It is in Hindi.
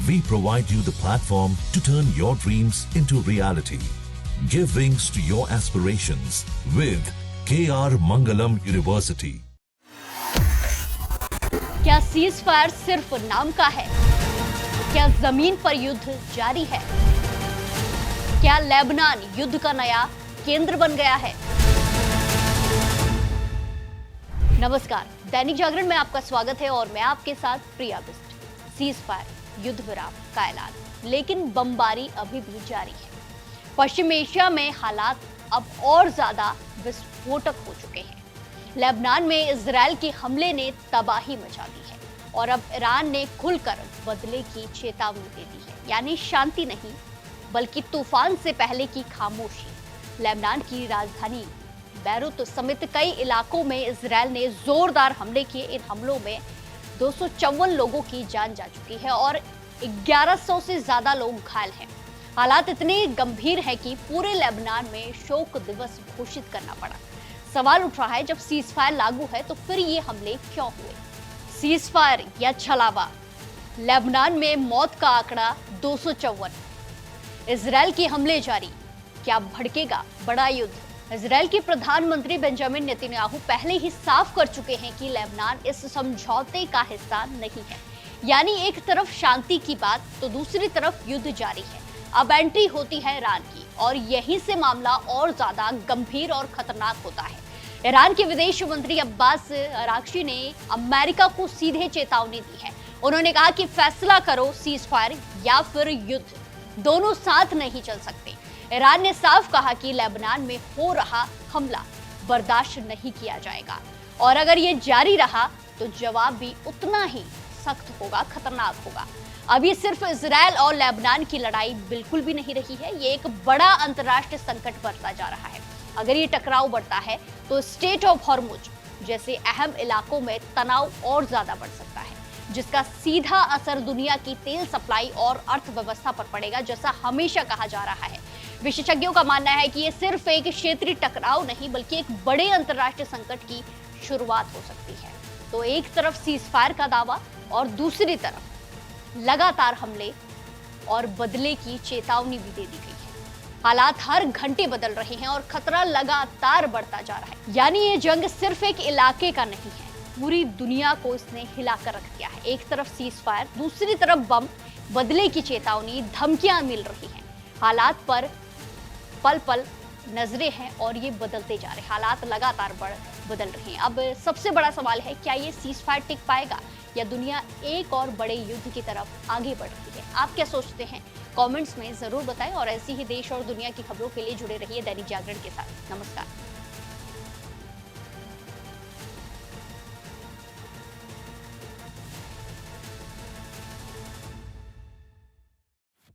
We provide you the platform to turn your dreams into reality. Give wings to your aspirations with KR Mangalam University. क्या सीज फायर सिर्फ नाम का है? क्या जमीन पर युद्ध जारी है? क्या लेबनान युद्ध का नया केंद्र बन गया है? नमस्कार, दैनिक जागरण में आपका स्वागत है और मैं आपके साथ प्रिया बिस्ट। सीज फायर, युद्ध विराम का ऐलान, लेकिन बमबारी अभी भी जारी है। पश्चिम एशिया में हालात अब और ज्यादा विस्फोटक हो चुके हैं। लेबनान में इजरायल के हमले ने तबाही मचा दी है और अब ईरान ने खुलकर बदले की चेतावनी दे दी है। यानी शांति नहीं, बल्कि तूफान से पहले की खामोशी। लेबनान की राजधानी बैरूत समेत कई इलाकों में इजरायल ने जोरदार हमले किए। इन हमलों में 254 लोगों की जान जा चुकी है और 1100 से ज्यादा लोग घायल हैं। हालात इतने गंभीर हैं कि पूरे लेबनान में शोक दिवस घोषित करना पड़ा। सवाल उठ रहा है, जब सीज फायर लागू है तो फिर ये हमले क्यों हुए? सीज फायर या छलावा? लेबनान में मौत का आंकड़ा 254। इजरायल के हमले जारी, क्या भड़केगा बड़ा युद्ध? इजरायल के प्रधानमंत्री बेंजामिन नेतन्याहू पहले ही साफ कर चुके हैं कि लेबनान इस समझौते का हिस्सा नहीं है। यानी एक तरफ शांति की बात तो दूसरी तरफ युद्ध जारी है। अब एंट्री होती है ईरान की और यहीं से मामला और ज्यादा गंभीर और खतरनाक होता है। ईरान के विदेश मंत्री अब्बास अराक्ची ने अमेरिका को सीधे चेतावनी दी है। उन्होंने कहा कि फैसला करो, सीज फायर या फिर युद्ध, दोनों साथ नहीं चल सकते। ईरान ने साफ कहा कि लेबनान में हो रहा हमला बर्दाश्त नहीं किया जाएगा और अगर ये जारी रहा तो जवाब भी उतना ही सख्त होगा, खतरनाक होगा। अब ये सिर्फ इजरायल और लेबनान की लड़ाई बिल्कुल भी नहीं रही है, ये एक बड़ा अंतर्राष्ट्रीय संकट बढ़ता जा रहा है। अगर ये टकराव बढ़ता है तो स्ट्रेट ऑफ हॉर्मुज जैसे अहम इलाकों में तनाव और ज्यादा बढ़ सकता है, जिसका सीधा असर दुनिया की तेल सप्लाई और अर्थव्यवस्था पर पड़ेगा, जैसा हमेशा कहा जा रहा है। विशेषज्ञों का मानना है कि ये सिर्फ एक क्षेत्रीय टकराव नहीं, बल्कि एक बड़े अंतर्राष्ट्रीय संकट की शुरुआत हो सकती है। तो एक तरफ सीज फायर का दावा और दूसरी तरफ लगातार हमले और बदले की चेतावनी भी दे दी गई है। हालात हर घंटे बदल रहे हैं और खतरा लगातार बढ़ता जा रहा है। यानी ये जंग सिर्फ एक इलाके का नहीं है, पूरी दुनिया को इसने हिलाकर रख दिया है। एक तरफ सीज फायर, दूसरी तरफ बम, बदले की चेतावनी, धमकियां मिल रही हैं। हालात पर पल पल नजरें हैं और ये बदलते जा रहे हैं। हालात लगातार बदल रहे हैं। अब सबसे बड़ा सवाल है, क्या ये सीज फायर टिक पाएगा या दुनिया एक और बड़े युद्ध की तरफ आगे बढ़ रही है? आप क्या सोचते हैं? कमेंट्स में जरूर बताएं और ऐसी ही देश और दुनिया की खबरों के लिए जुड़े रहिए दैनिक जागरण के साथ। नमस्कार।